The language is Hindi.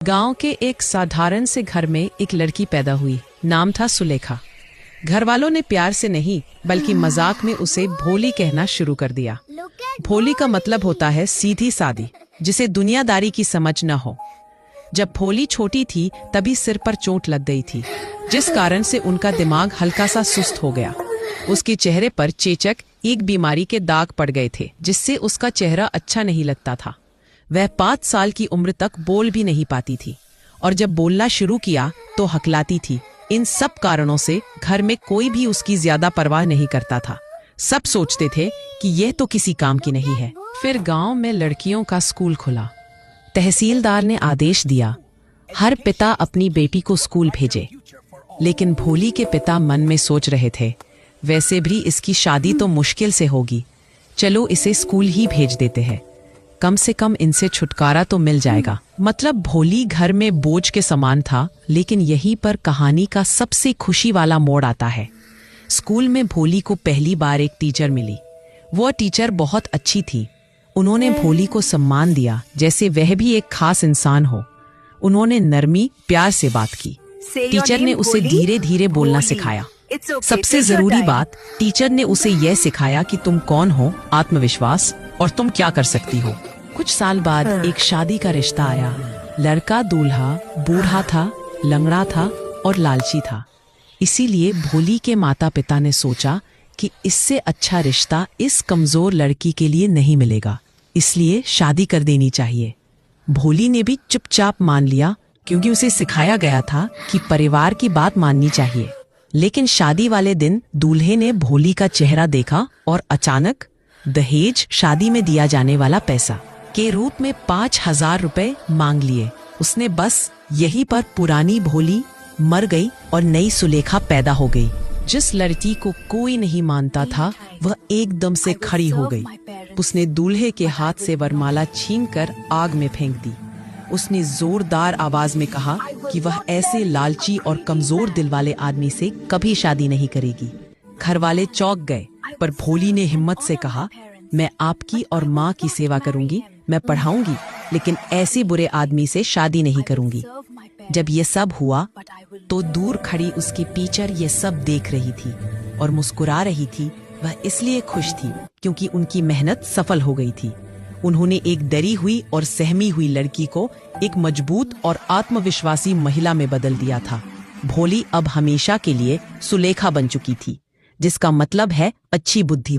गांव के एक साधारण से घर में एक लड़की पैदा हुई। नाम था सुलेखा। घर वालों ने प्यार से नहीं बल्कि मजाक में उसे भोली कहना शुरू कर दिया। भोली का मतलब होता है सीधी सादी, जिसे दुनियादारी की समझ न हो। जब भोली छोटी थी तभी सिर पर चोट लग गई थी, जिस कारण से उनका दिमाग हल्का सा सुस्त हो गया। उसके चेहरे पर चेचक, एक बीमारी के दाग पड़ गए थे, जिससे उसका चेहरा अच्छा नहीं लगता था। वह 5 साल की उम्र तक बोल भी नहीं पाती थी, और जब बोलना शुरू किया तो हकलाती थी। इन सब कारणों से घर में कोई भी उसकी ज्यादा परवाह नहीं करता था। सब सोचते थे कि यह तो किसी काम की नहीं है। फिर गांव में लड़कियों का स्कूल खुला। तहसीलदार ने आदेश दिया, हर पिता अपनी बेटी को स्कूल भेजे। लेकिन भोली के पिता मन में सोच रहे थे, वैसे भी इसकी शादी तो मुश्किल से होगी, चलो इसे स्कूल ही भेज देते हैं, कम से कम इनसे छुटकारा तो मिल जाएगा। मतलब भोली घर में बोझ के समान था। लेकिन यहीं पर कहानी का सबसे खुशी वाला मोड़ आता है। स्कूल में भोली को पहली बार एक टीचर मिली। वो टीचर बहुत अच्छी थी। उन्होंने भोली को सम्मान दिया जैसे वह भी एक खास इंसान हो। उन्होंने नरमी प्यार से बात की। टीचर ने उसे धीरे धीरे बोलना सिखाया। सबसे जरूरी बात, टीचर ने उसे यह सिखाया कि तुम कौन हो, आत्मविश्वास, और तुम क्या कर सकती हो। कुछ साल बाद एक शादी का रिश्ता आया। लड़का दूल्हा बूढ़ा था, लंगड़ा था और लालची था। इसीलिए भोली के माता पिता ने सोचा कि इससे अच्छा रिश्ता इस कमजोर लड़की के लिए नहीं मिलेगा, इसलिए शादी कर देनी चाहिए। भोली ने भी चुपचाप मान लिया, क्योंकि उसे सिखाया गया था कि परिवार की बात माननी चाहिए। लेकिन शादी वाले दिन दूल्हे ने भोली का चेहरा देखा और अचानक दहेज, शादी में दिया जाने वाला पैसा के रूप में 5,000 रुपए मांग लिए। उसने बस यहीं पर पुरानी भोली मर गई और नई सुलेखा पैदा हो गई। जिस लड़की को कोई नहीं मानता था, वह एकदम से खड़ी हो गई। उसने दूल्हे के हाथ से वरमाला छीनकर आग में फेंक दी। उसने जोरदार आवाज में कहा कि वह ऐसे लालची और कमजोर दिल वाले आदमी से कभी शादी नहीं करेगी। घर वाले चौंक गए, पर भोली ने हिम्मत से कहा, मैं आपकी और माँ की सेवा करूंगी, मैं पढ़ाऊंगी, लेकिन ऐसे बुरे आदमी से शादी नहीं करूंगी। जब ये सब हुआ तो दूर खड़ी उसकी टीचर ये सब देख रही थी और मुस्कुरा रही थी। वह इसलिए खुश थी क्योंकि उनकी मेहनत सफल हो गई थी। उन्होंने एक डरी हुई और सहमी हुई लड़की को एक मजबूत और आत्मविश्वासी महिला में बदल दिया था। भोली अब हमेशा के लिए सुलेखा बन चुकी थी, जिसका मतलब है अच्छी बुद्धि वाली।